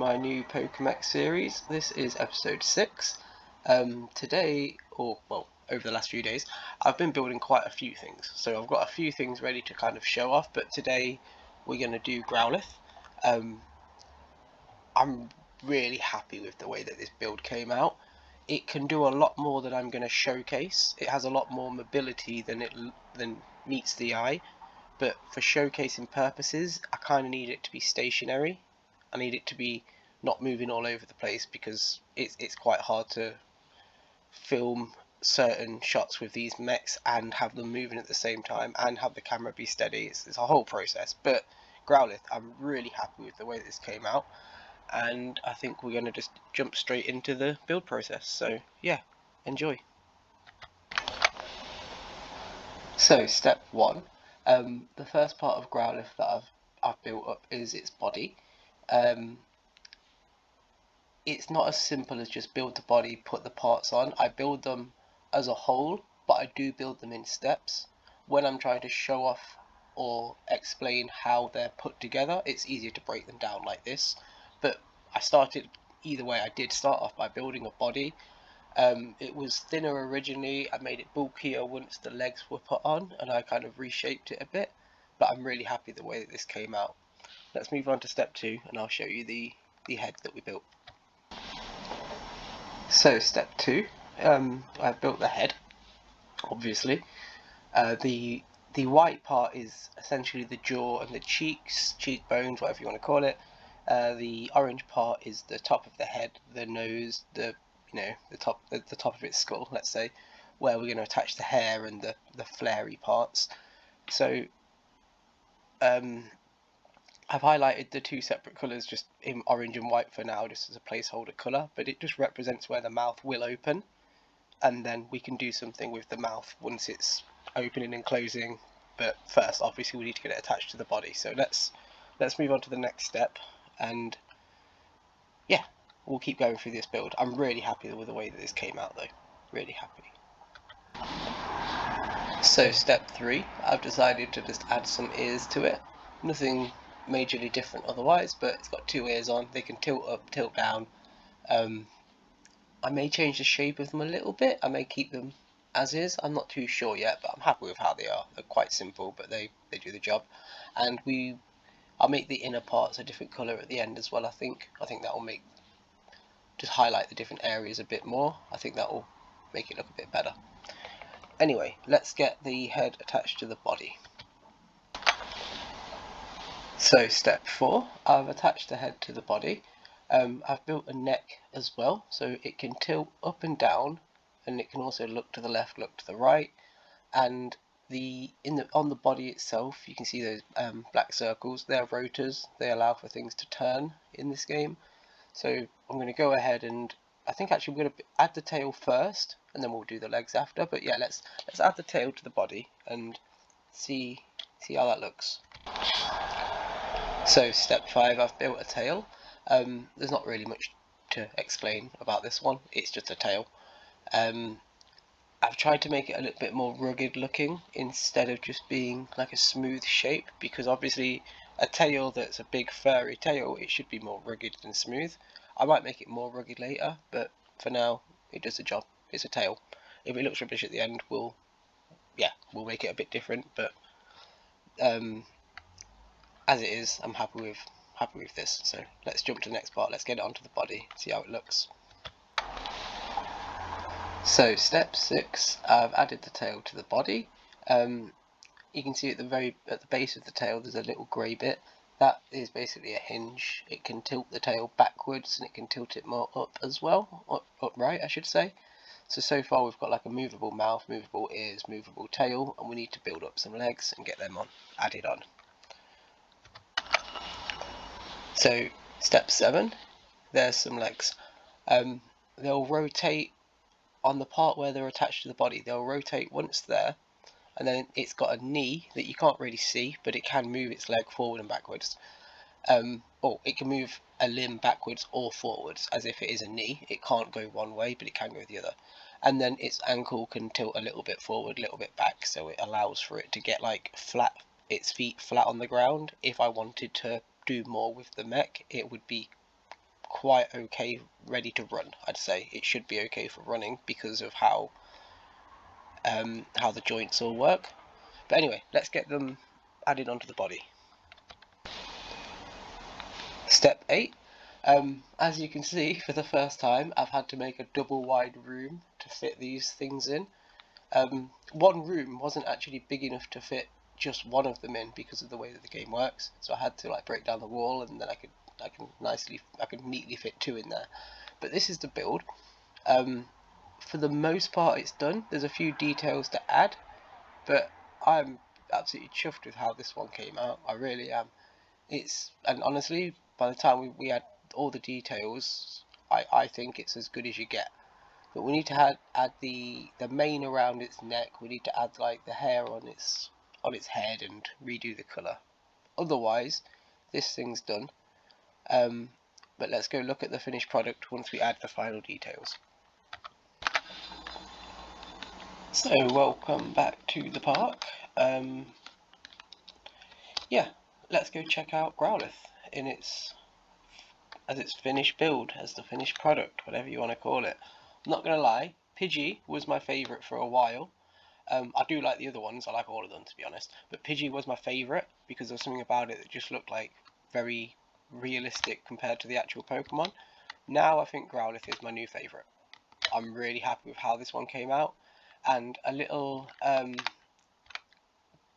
my new Pokemon series. This is episode 6. Today, well, over the last few days, I've been building quite a few things. So I've got a few things ready to kind of show off, but today we're going to do Growlithe. I'm really happy with the way that this build came out. It can do a lot more than I'm going to showcase. It has a lot more mobility than meets the eye. But for showcasing purposes, I kind of need it to be stationary. I need it to be not moving all over the place because it's quite hard to film certain shots with these mechs and have them moving at the same time and have the camera be steady. It's a whole process. But Growlithe, I'm really happy with the way this came out, and I think we're going to just jump straight into the build process. So yeah, enjoy. So step 1. The first part of Growlithe that I've built up is its body. It's not as simple as just build the body, put the parts on. I build them as a whole, but I do build them in steps. When I'm trying to show off or explain how they're put together, it's easier to break them down like this. But either way, I did start off by building a body. It was thinner originally. I made it bulkier once the legs were put on, and I kind of reshaped it a bit, but I'm really happy the way that this came out. Let's move on to step 2, and I'll show you the head that we built. So step 2, I've built the head, obviously. The white part is essentially the jaw and the cheekbones, whatever you want to call it. The orange part is the top of the head, the nose, the top of its skull, let's say, where we're going to attach the hair and the flary parts. So I've highlighted the two separate colours just in orange and white for now, just as a placeholder colour, but it just represents where the mouth will open, and then we can do something with the mouth once it's opening and closing. But first, obviously, we need to get it attached to the body. So let's move on to the next step, and yeah, we'll keep going through this build. I'm really happy with the way that this came out, though. Really happy. So step 3, I've decided to just add some ears to it. Nothing majorly different otherwise, but it's got 2 ears on. They can tilt up, tilt down. I may change the shape of them a little bit. I may keep them as is. I'm not too sure yet, but I'm happy with how they are. They're quite simple, but they do the job. And I'll make the inner parts a different colour at the end as well. I think that will just highlight the different areas a bit more. I think that will make it look a bit better. Anyway, let's get the head attached to the body. So step 4, I've attached the head to the body. I've built a neck as well, so it can tilt up and down, and it can also look to the left, look to the right. And on the body itself, you can see those black circles. They're rotors. They allow for things to turn in this game. So I'm going to go ahead and I think actually we're going to add the tail first, and then we'll do the legs after. But yeah, let's add the tail to the body and see how that looks. So step 5, I've built a tail. There's not really much to explain about this one. It's just a tail. I've tried to make it a little bit more rugged looking instead of just being like a smooth shape, because obviously a tail that's a big furry tail, it should be more rugged than smooth. I might make it more rugged later, but for now it does the job. It's a tail. If it looks rubbish at the end, we'll make it a bit different, but as it is, I'm happy with this. So let's jump to the next part. Let's get it onto the body, see how it looks. So step 6, I've added the tail to the body. You can see at the base of the tail there's a little grey bit. That is basically a hinge. It can tilt the tail backwards, and it can tilt it more up as well, upright I should say. So far we've got like a movable mouth, movable ears, movable tail, and we need to build up some legs and get them added on. So step 7, there's some legs. They'll rotate on the part where they're attached to the body. They'll rotate once there, and then it's got a knee that you can't really see, but it can move its leg forward and backwards. Or it can move a limb backwards or forwards as if it is a knee. It can't go one way, but it can go the other. And then its ankle can tilt a little bit forward, a little bit back, so it allows for it to get like its feet flat on the ground. If I wanted to do more with the mech, it would be quite okay, ready to run. I'd say it should be okay for running because of how the joints all work. But anyway, let's get them added onto the body. Step 8. As you can see, for the first time I've had to make a double wide room to fit these things in. One room wasn't actually big enough to fit just one of them in because of the way that the game works, so I had to like break down the wall, and then I could neatly fit 2 in there. But this is the build. For the most part it's done. There's a few details to add, but I'm absolutely chuffed with how this one came out. I really am. And honestly, by the time we add all the details, I think it's as good as you get. But we need to add the mane around its neck. We need to add like the hair on its head and redo the colour. Otherwise, this thing's done. But let's go look at the finished product once we add the final details. So welcome back to the park. Yeah, let's go check out Growlithe in its finished build, as the finished product, whatever you want to call it. I'm not gonna lie, Pidgey was my favourite for a while. I do like the other ones, I like all of them to be honest, but Pidgey was my favourite because there's something about it that just looked like very realistic compared to the actual Pokemon. Now I think Growlithe is my new favourite. I'm really happy with how this one came out, and a little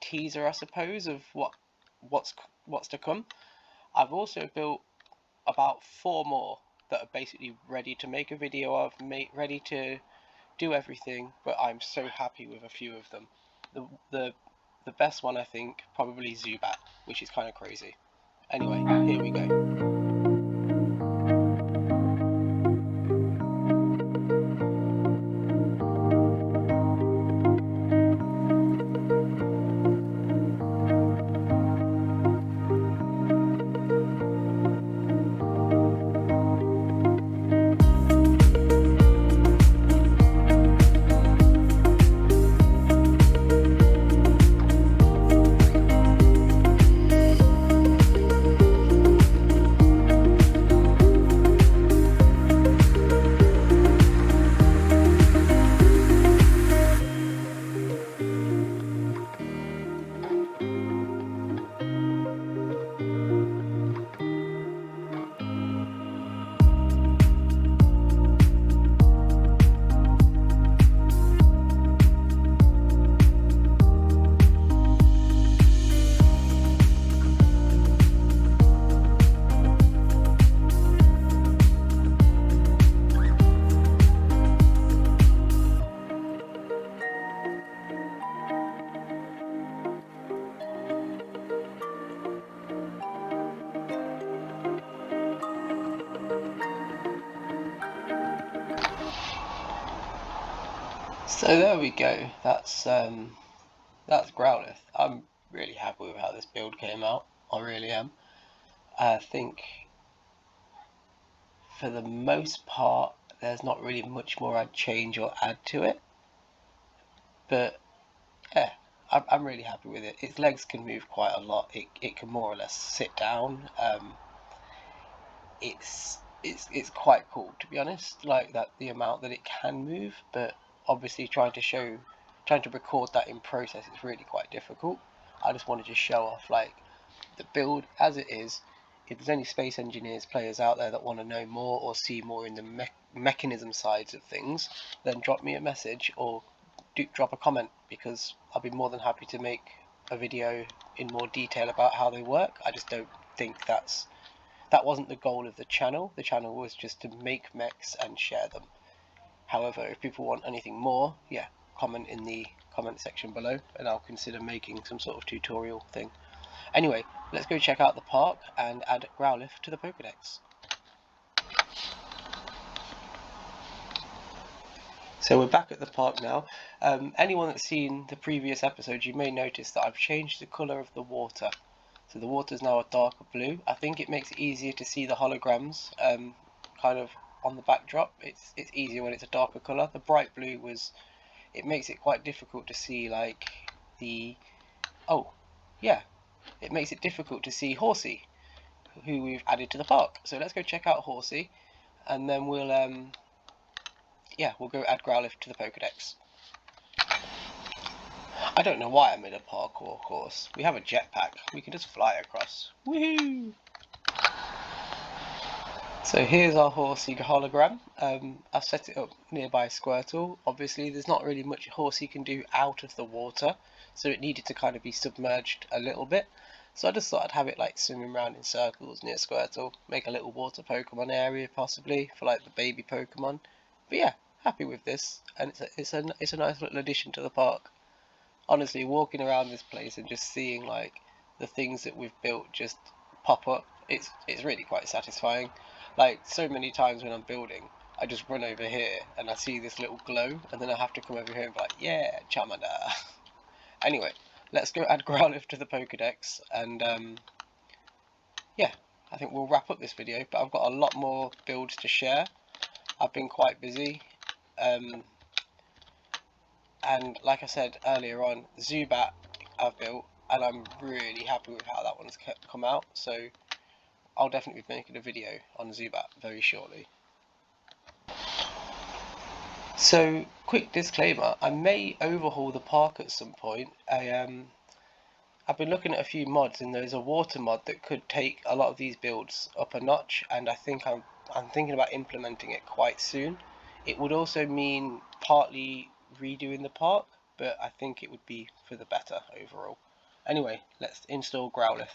teaser I suppose of what's to come. I've also built about 4 more that are basically ready to make a video of, ready to do everything, but I'm so happy with a few of them. The best one I think probably Zubat, which is kind of crazy. Anyway, here we go. So there we go. That's Growlithe. I'm really happy with how this build came out. I really am. I think for the most part there's not really much more I'd change or add to it. But yeah, I'm really happy with it. Its legs can move quite a lot. It can more or less sit down. It's quite cool to be honest, like that, the amount that it can move, but obviously trying to record that in process is really quite difficult. I just wanted to show off like the build as it is. If there's any Space Engineers players out there that want to know more or see more in the mechanism sides of things, then drop me a message or drop a comment, because I'll be more than happy to make a video in more detail about how they work. I just don't think that wasn't the goal of the channel. The channel was just to make mechs and share them. However, if people want anything more, yeah, comment in the comment section below and I'll consider making some sort of tutorial thing. Anyway, let's go check out the park and add Growlithe to the Pokédex. So we're back at the park now. Anyone that's seen the previous episodes, you may notice that I've changed the colour of the water. So the water is now a darker blue. I think it makes it easier to see the holograms kind of on the backdrop. It's easier when it's a darker colour. The bright blue it makes it quite difficult to see like it makes it difficult to see Horsey. who we've added to the park. So let's go check out Horsey, and then we'll go add Growlithe to the Pokedex. I don't know why I made a parkour course. We have a jetpack. We can just fly across. Woohoo! So here's our Horsey hologram. I've set it up nearby Squirtle. Obviously there's not really much Horsey can do out of the water, so it needed to kind of be submerged a little bit. So I just thought I'd have it like swimming around in circles near Squirtle, make a little water Pokemon area possibly for like the baby Pokemon. But yeah, happy with this, and it's a nice little addition to the park. Honestly, walking around this place and just seeing like the things that we've built just pop up, it's really quite satisfying. Like so many times when I'm building, I just run over here and I see this little glow, and then I have to come over here and be like, yeah, Charmander. Anyway, let's go add Growlithe to the Pokedex, and yeah, I think we'll wrap up this video, but I've got a lot more builds to share. I've been quite busy, and like I said earlier on, Zubat I've built, and I'm really happy with how that one's come out, so I'll definitely be making a video on Zubat very shortly. So, quick disclaimer, I may overhaul the park at some point. I've been looking at a few mods, and there's a water mod that could take a lot of these builds up a notch, and I think I'm thinking about implementing it quite soon. It would also mean partly redoing the park, but I think it would be for the better overall. Anyway, let's install Growlithe.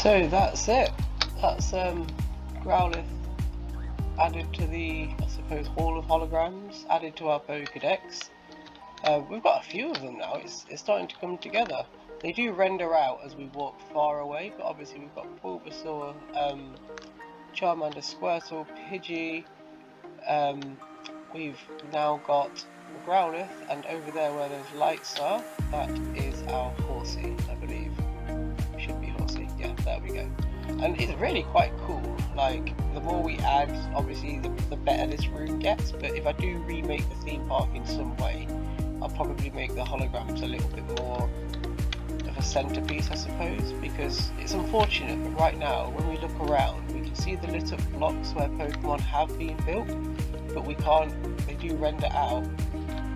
So that's it. That's Growlithe added to the, I suppose, Hall of Holograms, added to our Pokedex. We've got a few of them now. It's starting to come together. They do render out as we walk far away, but obviously we've got Bulbasaur, Charmander, Squirtle, Pidgey. We've now got Growlithe, and over there where those lights are, that is our Horsey, I believe. Should be Horsey. Yeah, there we go. And it's really quite cool. Like, the more we add, obviously the better this room gets, but if I do remake the theme park in some way, I'll probably make the holograms a little bit more of a centerpiece, I suppose, because it's unfortunate that right now when we look around we can see the lit up blocks where Pokemon have been built, but we can't, they do render out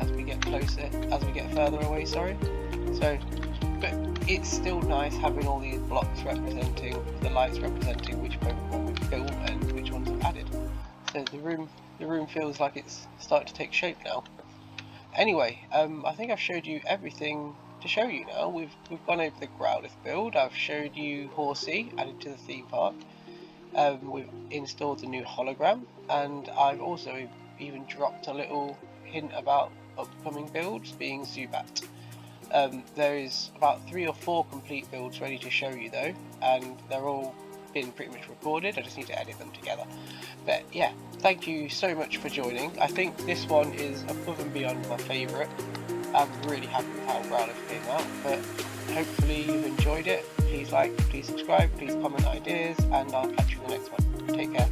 as we get closer, as we get further away, sorry. So, but it's still nice having all these blocks representing, the lights representing which Pokemon we've built and which ones have added. So the room feels like it's starting to take shape now. Anyway, I think I've showed you everything to show you now. We've gone over the Growlithe build. I've showed you Horsey added to the theme park. We've installed the new hologram, and I've also even dropped a little hint about upcoming builds, being Zubat. There is about 3 or 4 complete builds ready to show you though, and they're all been pretty much recorded. I just need to edit them together. But yeah, thank you so much for joining. I think this one is above and beyond my favourite. I'm really happy with how Growlithe came out, but hopefully you've enjoyed it. Please like, please subscribe, please comment ideas, and I'll catch you in the next one. Take care.